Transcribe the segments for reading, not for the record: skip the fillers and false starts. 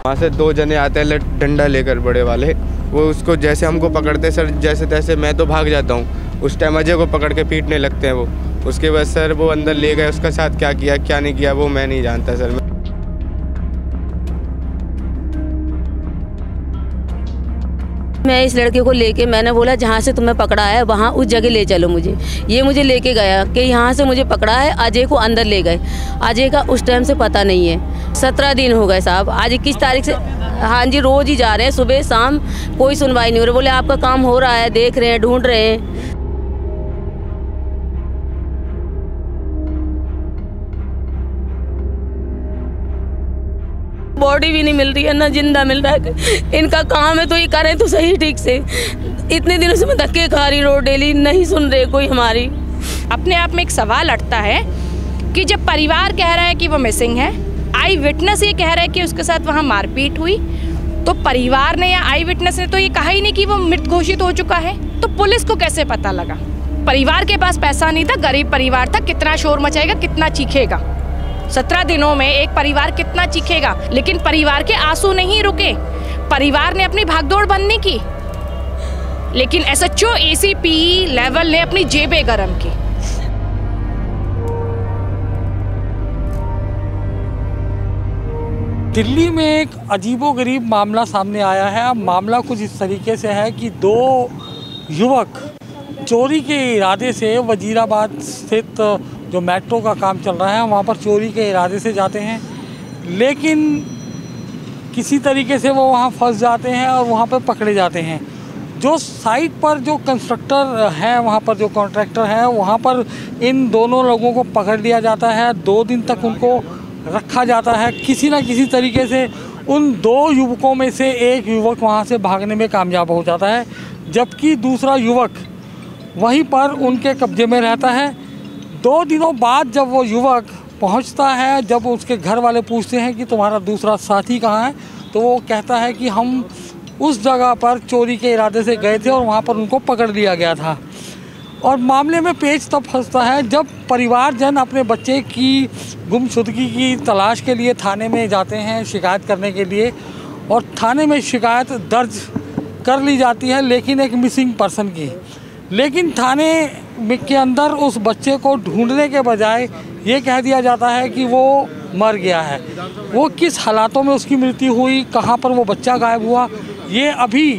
वहाँ से 2 जने आते हैं डंडा लेकर बड़े वाले, वो उसको जैसे हमको पकड़ते सर जैसे तैसे मैं तो भाग जाता हूँ, उस टाइम अजय को पकड़ के पीटने लगते हैं वो। उसके बाद सर वो अंदर ले गए, उसका साथ क्या किया क्या नहीं किया वो मैं नहीं जानता सर। मैं इस लड़के को लेके मैंने बोला जहाँ से तुम्हें पकड़ा है वहाँ उस जगह ले चलो मुझे। ये मुझे लेके गया कि यहाँ से मुझे पकड़ा है, अजय को अंदर ले गए। अजय का उस टाइम से पता नहीं है। 17 दिन हो गए साहब, आज 21 तारीख से। हाँ जी, रोज ही जा रहे हैं, सुबह शाम, कोई सुनवाई नहीं हो रही। बोले आपका काम हो रहा है, देख रहे हैं, ढूंढ रहे हैं। बॉडी भी नहीं मिल रही है, ना जिंदा मिल रहा है। इनका काम है तो ये करें तो सही ठीक से। इतने दिनों से मैं धक्के खा रही रोड डेली, नहीं सुन रहे कोई हमारी। अपने आप में एक सवाल उठता है कि जब परिवार कह रहा है कि वो मिसिंग है, आई विटनेस ये कह रहा है कि उसके साथ वहाँ मारपीट हुई, तो परिवार ने या आई विटनेस ने तो ये कहा ही नहीं कि वो मृत घोषित हो चुका है, तो पुलिस को कैसे पता लगा? परिवार के पास पैसा नहीं था, गरीब परिवार था, कितना शोर मचाएगा, कितना चीखेगा। 17 दिनों में एक परिवार कितना चीखेगा, लेकिन परिवार के आंसू नहीं रुके। परिवार ने अपनी भागदौड़ बंद नहीं की, लेकिन एसएचओ एसीपी लेवल ने अपनी जेबें गरम की। दिल्ली में एक अजीबोगरीब मामला सामने आया है। मामला कुछ इस तरीके से है कि 2 युवक चोरी के इरादे से वजीराबाद स्थित जो मेट्रो का काम चल रहा है वहाँ पर चोरी के इरादे से जाते हैं, लेकिन किसी तरीके से वो वहाँ फंस जाते हैं और वहाँ पर पकड़े जाते हैं। जो साइट पर जो कंस्ट्रक्टर है, वहाँ पर जो कॉन्ट्रैक्टर है, वहाँ पर इन दोनों लोगों को पकड़ लिया जाता है। 2 दिन तक उनको रखा जाता है। किसी न किसी तरीके से उन 2 युवकों में से एक युवक वहाँ से भागने में कामयाब हो जाता है, जबकि दूसरा युवक वहीं पर उनके कब्जे में रहता है। 2 दिनों बाद जब वो युवक पहुंचता है, जब उसके घर वाले पूछते हैं कि तुम्हारा दूसरा साथी कहाँ है, तो वो कहता है कि हम उस जगह पर चोरी के इरादे से गए थे और वहाँ पर उनको पकड़ लिया गया था। और मामले में पेच तब फंसता है जब परिवारजन अपने बच्चे की गुमशुदगी की तलाश के लिए थाने में जाते हैं शिकायत करने के लिए, और थाने में शिकायत दर्ज कर ली जाती है, लेकिन एक मिसिंग पर्सन की। लेकिन थाने के अंदर उस बच्चे को ढूंढने के बजाय ये कह दिया जाता है कि वो मर गया है। वो किस हालातों में उसकी मृत्यु हुई, कहाँ पर वो बच्चा गायब हुआ, ये अभी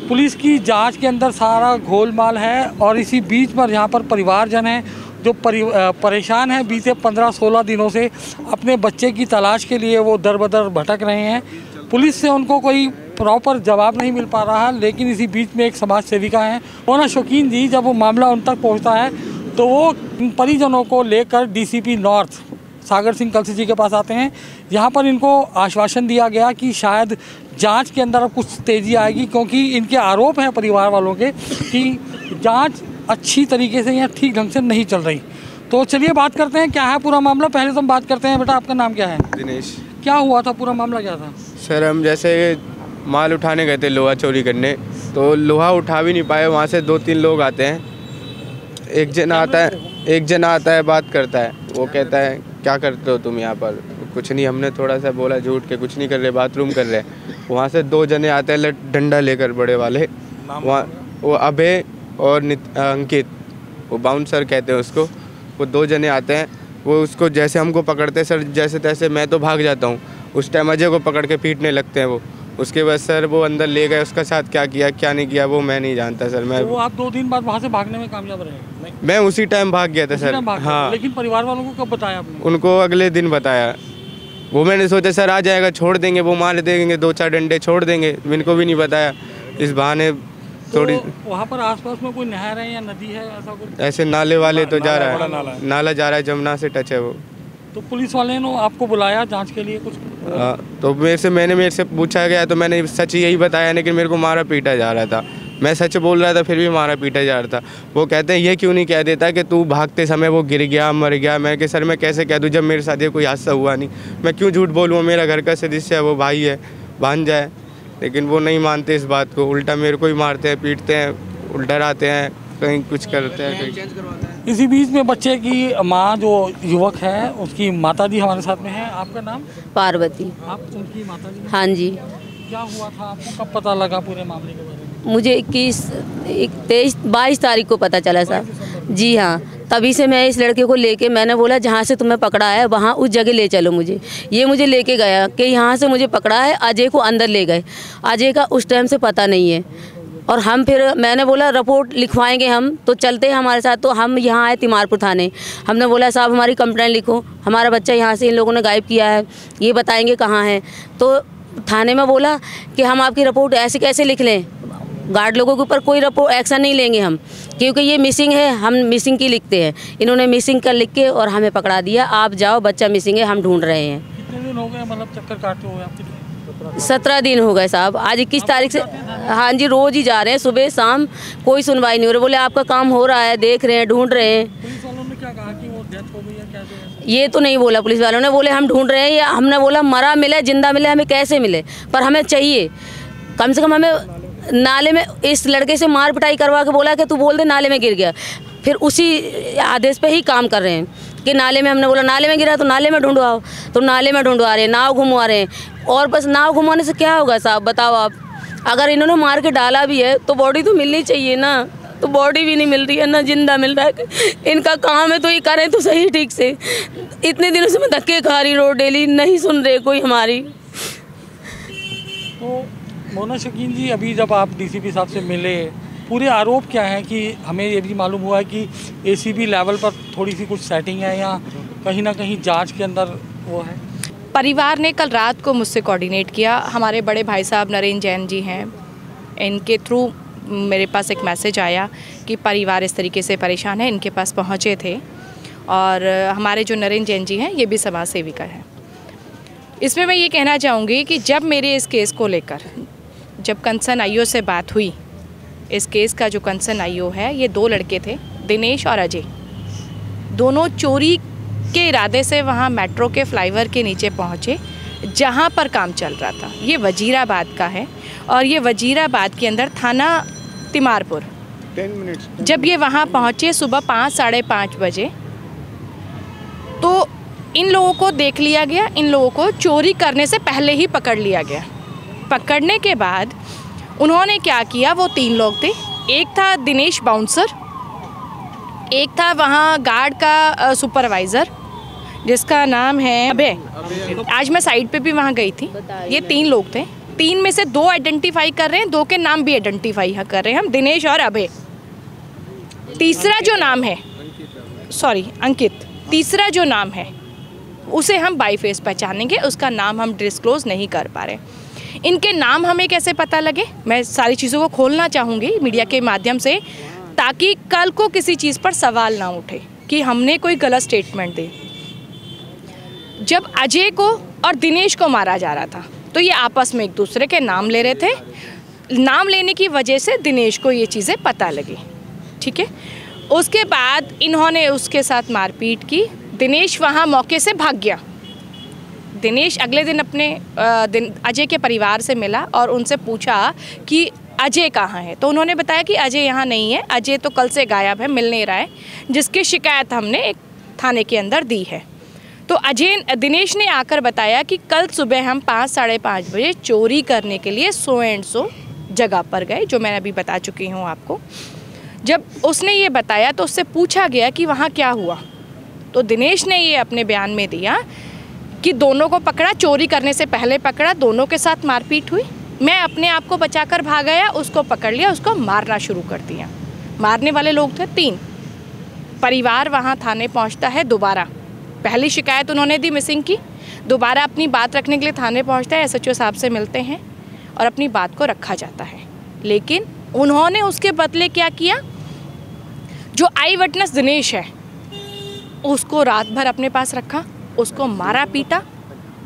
पुलिस की जांच के अंदर सारा गोलमाल है। और इसी बीच पर यहाँ पर परिवारजन हैं जो परेशान हैं, बीते 15-16 दिनों से अपने बच्चे की तलाश के लिए वो दर बदर भटक रहे हैं। पुलिस से उनको कोई प्रॉपर जवाब नहीं मिल पा रहा, लेकिन इसी बीच में एक समाज सेविका हैं मोना शौकीन जी, जब वो मामला उन तक पहुँचता है तो वो परिजनों को लेकर डीसीपी नॉर्थ सागर सिंह कलसी जी के पास आते हैं। यहाँ पर इनको आश्वासन दिया गया कि शायद जांच के अंदर अब कुछ तेज़ी आएगी, क्योंकि इनके आरोप हैं परिवार वालों के कि जांच अच्छी तरीके से या ठीक ढंग से नहीं चल रही। तो चलिए बात करते हैं क्या है पूरा मामला। पहले तो हम बात करते हैं, बेटा आपका नाम क्या है? दिनेश। क्या हुआ था, पूरा मामला क्या था? सर हम जैसे माल उठाने गए थे, लोहा चोरी करने, तो लोहा उठा भी नहीं पाए। वहाँ से 2-3 लोग आते हैं। एक जना आता है बात करता है, वो कहता है क्या करते हो तुम यहाँ पर? कुछ नहीं, हमने थोड़ा सा बोला झूठ के, कुछ नहीं कर रहे, बाथरूम कर रहे। वहाँ से 2 जने आते हैं डंडा लेकर बड़े वाले, वहाँ वो अभय और अंकित, वो बाउंसर कहते हैं उसको। वो 2 जने आते हैं, वो उसको जैसे हमको पकड़ते सर जैसे तैसे मैं तो भाग जाता हूँ, उस टाइम अजय को पकड़ के पीटने लगते हैं वो। उसके बाद सर वो अंदर ले गए, उसका साथ क्या किया क्या नहीं किया वो मैं नहीं जानता सर। मैं तो वो आप 2 दिन बाद वहाँ से भागने में कामयाब रहे? मैं उसी टाइम भाग गया था सर। हाँ, लेकिन परिवार वालों को कब बताया आपने? उनको अगले दिन बताया। वो मैंने सोचा सर आ जाएगा, छोड़ देंगे, वो मार देंगे, 2-4 डंडे छोड़ देंगे, इनको भी नहीं बताया। इस बहाने थोड़ी वहाँ पर आसपास में कोई नहर है या नदी है, ऐसा कुछ? ऐसे नाले वाले तो जा रहा है, नाला जा रहा है, जमुना से टच है वो। तो पुलिस वाले ने आपको बुलाया जांच के लिए कुछ? तो मेरे से पूछा गया तो मैंने सच यही बताया, लेकिन मेरे को मारा पीटा जा रहा था। मैं सच बोल रहा था फिर भी मारा पीटा जा रहा था। वो कहते हैं ये क्यों नहीं कह देता कि तू भागते समय वो गिर गया मर गया। मैं कि सर मैं कैसे कह दूँ जब मेरे साथ ये कोई हादसा हुआ नहीं, मैं क्यों झूठ बोलूँ? मेरा घर का सदस्य है, वो भाई है, भांजा है। लेकिन वो नहीं मानते इस बात को, उल्टा मेरे को ही मारते हैं, पीटते हैं, डराते हैं, कहीं कुछ करते हैं कहीं। इसी बीच में बच्चे की माँ जो युवक है उसकी माता जी हमारे साथ में है। आपका नाम? पार्वती। आप उनकी माता जी? हाँ जी। क्या हुआ था, आपको कब पता लगा पूरे मामले के बारे में? मुझे 22 तारीख को पता चला साहब। जी हाँ, तभी से मैं इस लड़के को लेके, मैंने बोला जहाँ से तुम्हें पकड़ा है वहाँ उस जगह ले चलो मुझे। ये मुझे लेके गया कि यहाँ से मुझे पकड़ा है, अजय को अंदर ले गए। अजय का उस टाइम से पता नहीं है। और हम फिर मैंने बोला रिपोर्ट लिखवाएंगे हम, तो चलते हैं हमारे साथ। तो हम यहाँ आए तिमारपुर थाने। हमने बोला साहब हमारी कंप्लेंट लिखो, हमारा बच्चा यहाँ से इन लोगों ने गायब किया है, ये बताएंगे कहाँ है। तो थाने में बोला कि हम आपकी रिपोर्ट ऐसे कैसे लिख लें, गार्ड लोगों के ऊपर कोई रिपोर्ट एक्शन नहीं लेंगे हम, क्योंकि ये मिसिंग है, हम मिसिंग की लिखते हैं। इन्होंने मिसिंग का लिख के और हमें पकड़ा दिया, आप जाओ बच्चा मिसिंग है, हम ढूंढ रहे हैं। कितने दिन हो गए मतलब चक्कर काटते हुए आपके? 17 दिन हो गए साहब। आज 21 तारीख से हाँ जी रोज़ ही जा रहे हैं, सुबह शाम, कोई सुनवाई नहीं हो रही। बोले आपका काम हो रहा है, देख रहे हैं, ढूंढ रहे हैं। पुलिस वालों ने क्या कहा कि वो डेथ हो गई है क्या? ये तो नहीं बोला पुलिस वालों ने, बोले हम ढूंढ रहे हैं। या हमने बोला मरा मिले जिंदा मिले हमें कैसे मिले, पर हमें चाहिए कम से कम। हमें नाले में इस लड़के से मार पिटाई करवा के बोला कि तू बोल दे नाले में गिर गया, फिर उसी आदेश पे ही काम कर रहे हैं कि नाले में। हमने बोला नाले में गिरा तो नाले में ढूंढवाओ, तो नाले में ढूंढवा रहे हैं, नाव घुमवा रहे हैं। और बस नाव घुमाने से क्या होगा साहब, बताओ आप। अगर इन्होंने मार के डाला भी है तो बॉडी तो मिलनी चाहिए ना, तो बॉडी भी नहीं मिल रही है ना, जिंदा मिल रहा है। इनका काम है तो ये करें तो सही ठीक से। इतने दिनों से मैं धक्के खा रही रोड डेली, नहीं सुन रहे कोई हमारी। तो मोना शकीन जी, अभी जब आप डीसीपी साहब से मिले, पूरे आरोप क्या हैं? कि हमें ये भी मालूम हुआ है कि एसीपी लेवल पर थोड़ी सी कुछ सेटिंग है या कहीं ना कहीं जांच के अंदर वो है। परिवार ने कल रात को मुझसे कोऑर्डिनेट किया। हमारे बड़े भाई साहब नरेंद्र जैन जी हैं, इनके थ्रू मेरे पास एक मैसेज आया कि परिवार इस तरीके से परेशान है, इनके पास पहुँचे थे। और हमारे जो नरेंद्र जैन जी हैं ये भी समाज सेविका हैं। इसमें मैं ये कहना चाहूँगी कि जब मेरे इस केस को लेकर जब कंसर्न आईओ से बात हुई, इस केस का जो कंसर्न आईओ है, ये 2 लड़के थे, दिनेश और अजय। दोनों चोरी के इरादे से वहाँ मेट्रो के फ्लाईओवर के नीचे पहुँचे जहाँ पर काम चल रहा था। ये वजीराबाद का है और ये वजीराबाद के अंदर थाना तिमारपुर। 10 मिनट जब ये वहाँ पहुँचे सुबह 5 साढ़े 5 बजे, तो इन लोगों को देख लिया गया। इन लोगों को चोरी करने से पहले ही पकड़ लिया गया। पकड़ने के बाद उन्होंने क्या किया, वो 3 लोग थे। एक था दिनेश बाउंसर, एक था वहाँ गार्ड का सुपरवाइज़र जिसका नाम है अभय। आज मैं साइड पे भी वहाँ गई थी। ये 3 लोग थे। 3 में से 2 आइडेंटिफाई कर रहे हैं, 2 के नाम भी आइडेंटिफाई कर रहे हैं हम, दिनेश और अभय। तीसरा जो नाम है, सॉरी अंकित, तीसरा जो नाम है उसे हम बाई फेस पहचानेंगे, उसका नाम हम डिस्क्लोज नहीं कर पा रहे। इनके नाम हमें कैसे पता लगे, मैं सारी चीज़ों को खोलना चाहूँगी मीडिया के माध्यम से, ताकि कल को किसी चीज़ पर सवाल ना उठे कि हमने कोई गलत स्टेटमेंट दे। जब अजय को और दिनेश को मारा जा रहा था तो ये आपस में एक दूसरे के नाम ले रहे थे। नाम लेने की वजह से दिनेश को ये चीज़ें पता लगी, ठीक है। उसके बाद इन्होंने उसके साथ मारपीट की। दिनेश वहाँ मौके से भाग गया। दिनेश अगले दिन अपने अजय के परिवार से मिला और उनसे पूछा कि अजय कहाँ है, तो उन्होंने बताया कि अजय यहाँ नहीं है, अजय तो कल से गायब है, मिल नहीं रहा है, जिसकी शिकायत हमने एक थाने के अंदर दी है। तो दिनेश ने आकर बताया कि कल सुबह हम 5 साढ़े 5 बजे चोरी करने के लिए सो एंड सो जगह पर गए, जो मैंने अभी बता चुकी हूँ आपको। जब उसने ये बताया तो उससे पूछा गया कि वहाँ क्या हुआ, तो दिनेश ने ये अपने बयान में दिया कि दोनों को पकड़ा, चोरी करने से पहले पकड़ा, दोनों के साथ मारपीट हुई, मैं अपने आप को बचाकर भाग गया, उसको पकड़ लिया, उसको मारना शुरू कर दिया। मारने वाले लोग थे 3। परिवार वहाँ थाने पहुँचता है दोबारा। पहली शिकायत उन्होंने दी मिसिंग की, दोबारा अपनी बात रखने के लिए थाने पहुँचता है, SHO साहब से मिलते हैं और अपनी बात को रखा जाता है। लेकिन उन्होंने उसके बदले क्या किया, जो आई विटनेस दिनेश है उसको रात भर अपने पास रखा, उसको मारा पीटा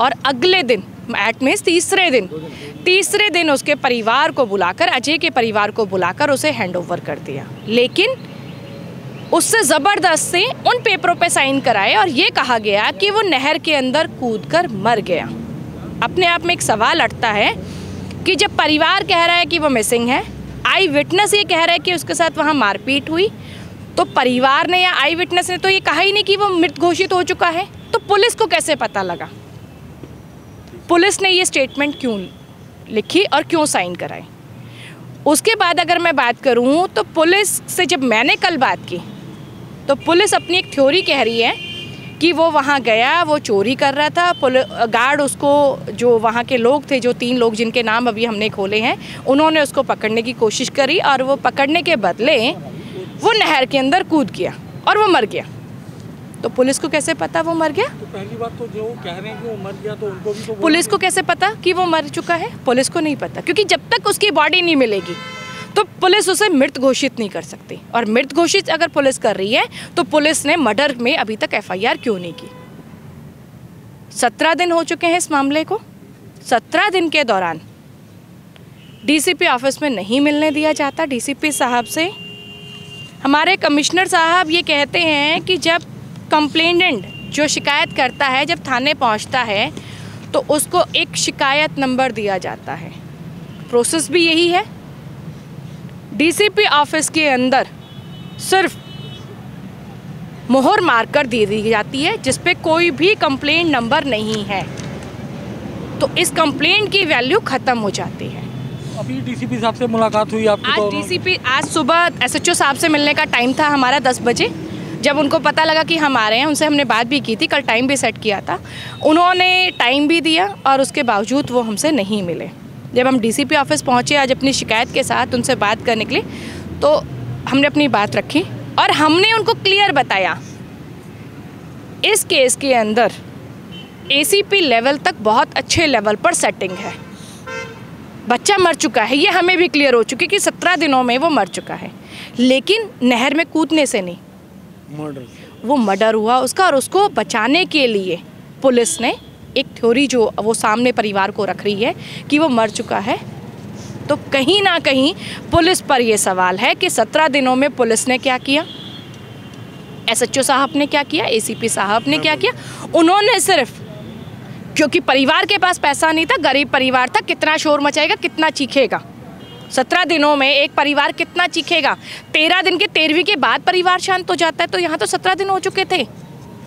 और अगले दिन एट मीन्स तीसरे दिन उसके परिवार को बुलाकर, अजय के परिवार को बुलाकर उसे हैंडओवर कर दिया। लेकिन उससे ज़बरदस्ती उन पेपरों पे साइन कराए और ये कहा गया कि वो नहर के अंदर कूदकर मर गया। अपने आप में एक सवाल उठता है कि जब परिवार कह रहा है कि वो मिसिंग है, आई विटनेस ये कह रहा है कि उसके साथ वहाँ मारपीट हुई, तो परिवार ने या आई विटनेस ने तो ये कहा ही नहीं कि वो मृत घोषित हो चुका है, तो पुलिस को कैसे पता लगा? पुलिस ने ये स्टेटमेंट क्यों लिखी और क्यों साइन कराई? उसके बाद अगर मैं बात करूं तो पुलिस से जब मैंने कल बात की तो पुलिस अपनी एक थ्योरी कह रही है कि वो वहाँ गया, वो चोरी कर रहा था, गार्ड उसको, जो वहाँ के लोग थे, जो 3 लोग जिनके नाम अभी हमने खोले हैं, उन्होंने उसको पकड़ने की कोशिश करी और वो पकड़ने के बदले वो नहर के अंदर कूद गया और वो मर गया। तो पुलिस को कैसे पता वो मर गया? तो पहली बात तो जो कह रहे हैं कि वो मर गया, तो उनको भी तो पुलिस को कैसे पता कि वो मर चुका है? पुलिस को नहीं पता, क्योंकि जब तक उसकी बॉडी नहीं मिलेगी तो पुलिस उसे मृत घोषित नहीं कर सकती। और मृत घोषित अगर पुलिस कर रही है तो पुलिस ने मर्डर में अभी तक FIR क्यों नहीं की? 17 दिन हो चुके हैं इस मामले को। 17 दिन के दौरान DCP ऑफिस में नहीं मिलने दिया जाता DCP साहब से। हमारे कमिश्नर साहब ये कहते हैं कि जब कंप्लेनेंट जो शिकायत करता है, जब थाने पहुंचता है तो उसको एक शिकायत नंबर दिया जाता है। प्रोसेस भी यही है। DCP ऑफिस के अंदर सिर्फ मोहर मारकर दे दी जाती है जिस पे कोई भी कंप्लेंट नंबर नहीं है, तो इस कंप्लेंट की वैल्यू ख़त्म हो जाती है। अभी DCP साहब से मुलाकात हुई आपकी? आज सुबह SHO साहब से मिलने का टाइम था हमारा 10 बजे। जब उनको पता लगा कि हम आ रहे हैं, उनसे हमने बात भी की थी, कल टाइम भी सेट किया था, उन्होंने टाइम भी दिया और उसके बावजूद वो हमसे नहीं मिले। जब हम DCP ऑफिस पहुँचे आज अपनी शिकायत के साथ उनसे बात करने के लिए, तो हमने अपनी बात रखी और हमने उनको क्लियर बताया इस केस के अंदर ACP लेवल तक बहुत अच्छे लेवल पर सेटिंग है। बच्चा मर चुका है, ये हमें भी क्लियर हो चुकी कि 17 दिनों में वो मर चुका है, लेकिन नहर में कूदने से नहीं, वो मर्डर हुआ उसका। और उसको बचाने के लिए पुलिस ने एक थ्योरी जो वो सामने परिवार को रख रही है कि वो मर चुका है, तो कहीं ना कहीं पुलिस पर ये सवाल है कि 17 दिनों में पुलिस ने क्या किया, SHO साहब ने क्या किया, ACP साहब ने क्या किया? उन्होंने सिर्फ, क्योंकि परिवार के पास पैसा नहीं था, गरीब परिवार था, कितना शोर मचाएगा, कितना चीखेगा? 17 दिनों में एक परिवार कितना चीखेगा? 13 दिन के 13वीं के बाद परिवार शांत हो जाता है, तो यहाँ तो 17 दिन हो चुके थे,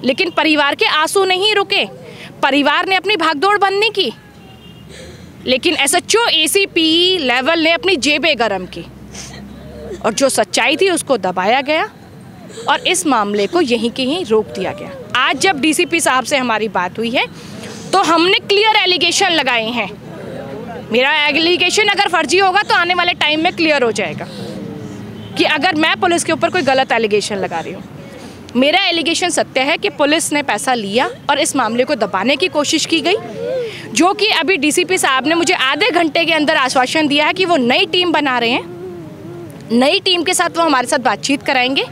लेकिन परिवार के आंसू नहीं रुके। परिवार ने अपनी भागदौड़ बंद नहीं की, लेकिन SHO ACP लेवल ने अपनी जेबें गरम की और जो सच्चाई थी उसको दबाया गया और इस मामले को यहीं के यहीं रोक दिया गया। आज जब DCP साहब से हमारी बात हुई है तो हमने क्लियर एलिगेशन लगाए हैं। मेरा एलिगेशन अगर फर्जी होगा तो आने वाले टाइम में क्लियर हो जाएगा कि अगर मैं पुलिस के ऊपर कोई गलत एलिगेशन लगा रही हूँ। मेरा एलिगेशन सत्य है कि पुलिस ने पैसा लिया और इस मामले को दबाने की कोशिश की गई, जो कि अभी DCP साहब ने मुझे आधे घंटे के अंदर आश्वासन दिया है कि वो नई टीम बना रहे हैं। नई टीम के साथ वो हमारे साथ बातचीत कराएंगे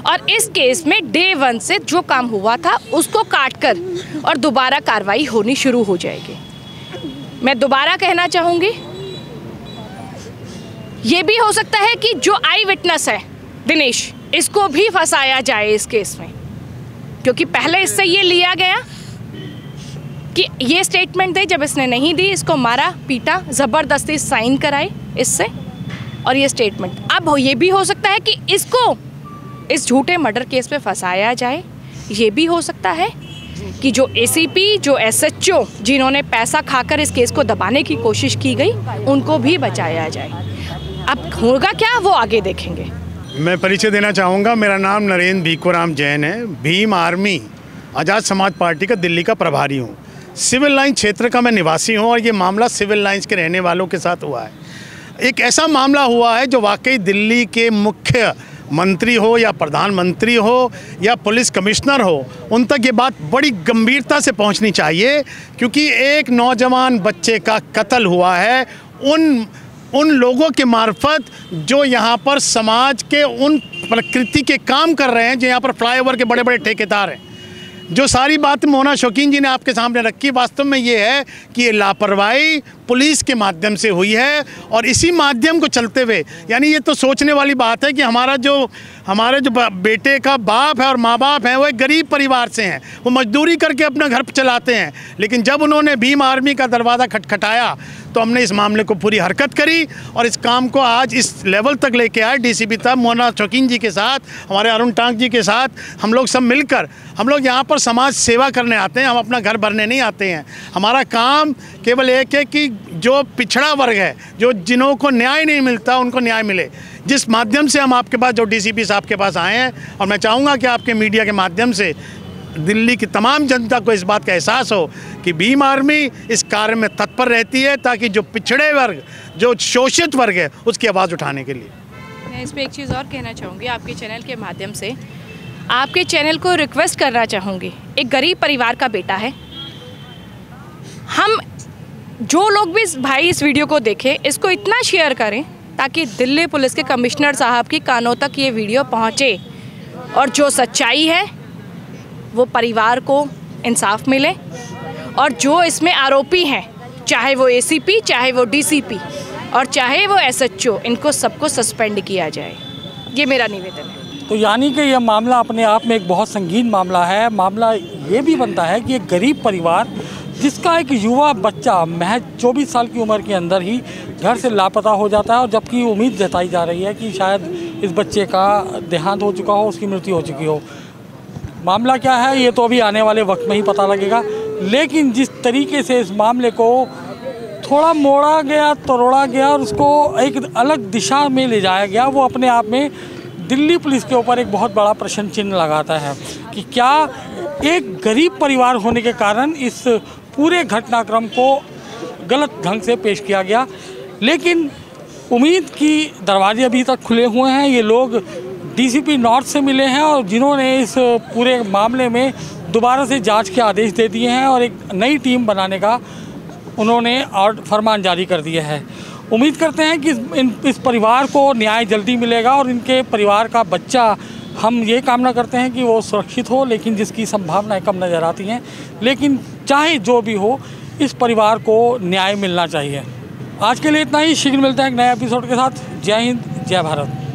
और इस केस में डे 1 से जो काम हुआ था उसको काट कर और दोबारा कार्रवाई होनी शुरू हो जाएगी। मैं दोबारा कहना चाहूँगी, ये भी हो सकता है कि जो आई विटनेस है दिनेश, इसको भी फंसाया जाए इस केस में, क्योंकि पहले इससे ये लिया गया कि ये स्टेटमेंट दे, जब इसने नहीं दी इसको मारा पीटा, ज़बरदस्ती साइन कराए इससे और ये स्टेटमेंट। अब ये भी हो सकता है कि इसको इस झूठे मर्डर केस में फंसाया जाए। ये भी हो सकता है कि जो ACP, जो SHO जिन्होंने पैसा खाकर इस केस को दबाने की कोशिश की गई, उनको भी बचाया जाए। अब होगा क्या वो आगे देखेंगे। मैं परिचय देना चाहूँगा। मेरा नाम नरेंद्र भीखोराम जैन है। भीम आर्मी आज़ाद समाज पार्टी का दिल्ली का प्रभारी हूँ। सिविल लाइन क्षेत्र का मैं निवासी हूँ और ये मामला सिविल लाइंस के रहने वालों के साथ हुआ है। एक ऐसा मामला हुआ है जो वाकई दिल्ली के मुख्य मंत्री हो या प्रधानमंत्री हो या पुलिस कमिश्नर हो, उन तक ये बात बड़ी गंभीरता से पहुंचनी चाहिए, क्योंकि एक नौजवान बच्चे का कत्ल हुआ है उन लोगों के मार्फत जो यहाँ पर समाज के उन प्रकृति के काम कर रहे हैं, जो यहाँ पर फ्लाईओवर के बड़े बड़े ठेकेदार हैं। जो सारी बात मोना शौकीन जी ने आपके सामने रखी, वास्तव में ये है कि ये लापरवाही पुलिस के माध्यम से हुई है। और इसी माध्यम को चलते हुए, यानी ये तो सोचने वाली बात है कि हमारे जो बेटे का बाप है और माँ बाप हैं वो एक गरीब परिवार से हैं, वो मजदूरी करके अपना घर चलाते हैं, लेकिन जब उन्होंने भीम आर्मी का दरवाज़ा खटखटाया तो हमने इस मामले को पूरी हरकत करी और इस काम को आज इस लेवल तक लेके आए। डीसीपी साहब मोहना चौकीन जी के साथ, हमारे अरुण टांक जी के साथ, हम लोग सब मिलकर, हम लोग यहाँ पर समाज सेवा करने आते हैं, हम अपना घर भरने नहीं आते हैं। हमारा काम केवल एक है कि जो पिछड़ा वर्ग है, जो जिन्हों को न्याय नहीं मिलता, उनको न्याय मिले। जिस माध्यम से हम आपके पास, जो डीसीपी साहब के पास आए हैं, और मैं चाहूँगा कि आपके मीडिया के माध्यम से दिल्ली की तमाम जनता को इस बात का एहसास हो कि भीम आर्मी इस कार्य में तत्पर रहती है, ताकि जो पिछड़े वर्ग, जो शोषित वर्ग है, उसकी आवाज़ उठाने के लिए। मैं इस पर एक चीज़ और कहना चाहूँगी आपके चैनल के माध्यम से, आपके चैनल को रिक्वेस्ट करना चाहूँगी। एक गरीब परिवार का बेटा है, हम जो लोग भी भाई इस वीडियो को देखें, इसको इतना शेयर करें ताकि दिल्ली पुलिस के कमिश्नर साहब की कानों तक ये वीडियो पहुँचे और जो सच्चाई है वो परिवार को इंसाफ मिले, और जो इसमें आरोपी हैं, चाहे वो एसीपी, चाहे वो डीसीपी और चाहे वो एसएचओ, इनको सबको सस्पेंड किया जाए। ये मेरा निवेदन है। तो यानी कि यह मामला अपने आप में एक बहुत संगीन मामला है। मामला ये भी बनता है कि एक गरीब परिवार जिसका एक युवा बच्चा महज 24 साल की उम्र के अंदर ही घर से लापता हो जाता है, और जबकि उम्मीद जताई जा रही है कि शायद इस बच्चे का देहांत हो चुका हो, उसकी मृत्यु हो चुकी हो। मामला क्या है ये तो अभी आने वाले वक्त में ही पता लगेगा, लेकिन जिस तरीके से इस मामले को थोड़ा मोड़ा गया, तोड़ा गया और उसको एक अलग दिशा में ले जाया गया, वो अपने आप में दिल्ली पुलिस के ऊपर एक बहुत बड़ा प्रश्न चिन्ह लगाता है कि क्या एक गरीब परिवार होने के कारण इस पूरे घटनाक्रम को गलत ढंग से पेश किया गया। लेकिन उम्मीद की दरवाजे अभी तक खुले हुए हैं। ये लोग डीसीपी नॉर्थ से मिले हैं और जिन्होंने इस पूरे मामले में दोबारा से जांच के आदेश दे दिए हैं और एक नई टीम बनाने का उन्होंने और फरमान जारी कर दिया है। उम्मीद करते हैं कि इस परिवार को न्याय जल्दी मिलेगा और इनके परिवार का बच्चा, हम ये कामना करते हैं कि वो सुरक्षित हो, लेकिन जिसकी संभावनाएं कम नज़र आती हैं। लेकिन चाहे जो भी हो, इस परिवार को न्याय मिलना चाहिए। आज के लिए इतना ही। शीघ्र मिलते हैं एक नए एपिसोड के साथ। जय हिंद, जय भारत।